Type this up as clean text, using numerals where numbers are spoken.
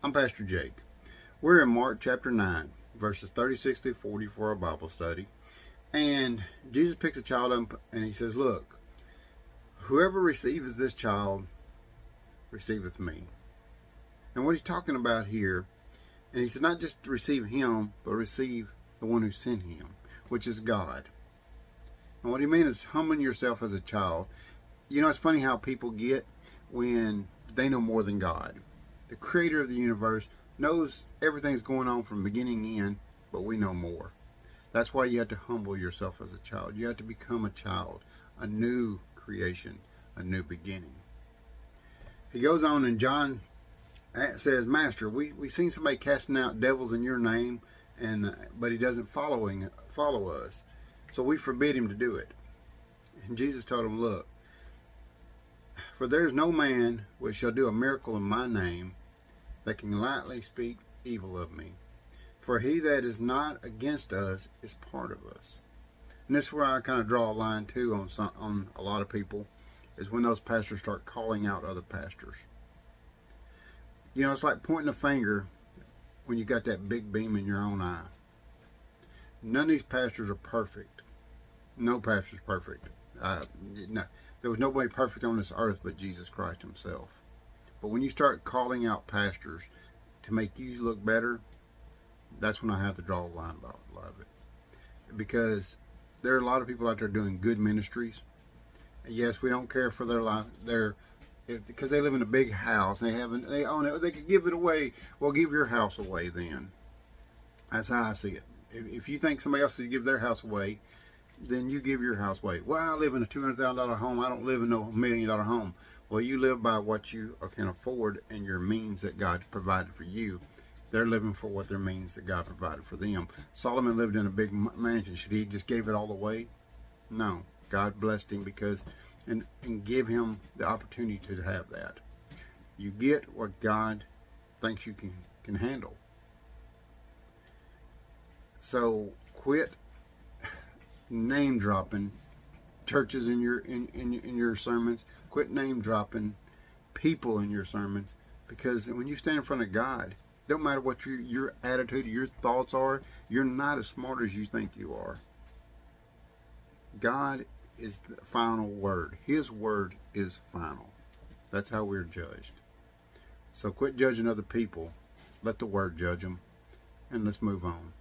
I'm Pastor Jake. We're in Mark chapter 9, verses 36 through 40 for our Bible study. And Jesus picks a child up and he says, look, whoever receives this child receiveth me. And what he's talking about here, and he said not just to receive him, but receive the one who sent him, which is God. And what he means is humbling yourself as a child. You know, it's funny how people get when they know more than God. The creator of the universe knows everything's going on from beginning to end, but we know more. That's why you have to humble yourself as a child. You have to become a child, a new creation, a new beginning. He goes on, and John says, Master, we seen somebody casting out devils in your name, but he doesn't follow us. So we forbid him to do it. And Jesus told him, look, for there is no man which shall do a miracle in my name that can lightly speak evil of me. For he that is not against us is part of us. And this is where I kind of draw a line too on a lot of people, is when those pastors start calling out other pastors. You know, it's like pointing a finger when you got that big beam in your own eye. None of these pastors are perfect. No pastor's perfect. No, there was nobody perfect on this earth but Jesus Christ himself. But when you start calling out pastors to make you look better, that's when I have to draw a line about a lot of it. Because there are a lot of people out there doing good ministries. Yes, we don't care for their life, because they live in a big house, they own it, they could give it away. Well, give your house away then. That's how I see it. If you think somebody else should give their house away, then you give your house away. Well, I live in a $200,000 home. I don't live in no $1 million home. Well, you live by what you can afford and your means that God provided for you. They're living for what their means that God provided for them. Solomon lived in a big mansion. Should he just give it all away? No. God blessed him and give him the opportunity to have that. You get what God thinks you can handle. So quit name dropping churches in your sermons. Quit name dropping people in your sermons, because when you stand in front of God, don't matter what your attitude or your thoughts are, you're not as smart as you think you are. God is the final word. His word is final. That's how we're judged. So quit judging other people. Let the word judge them, and let's move on.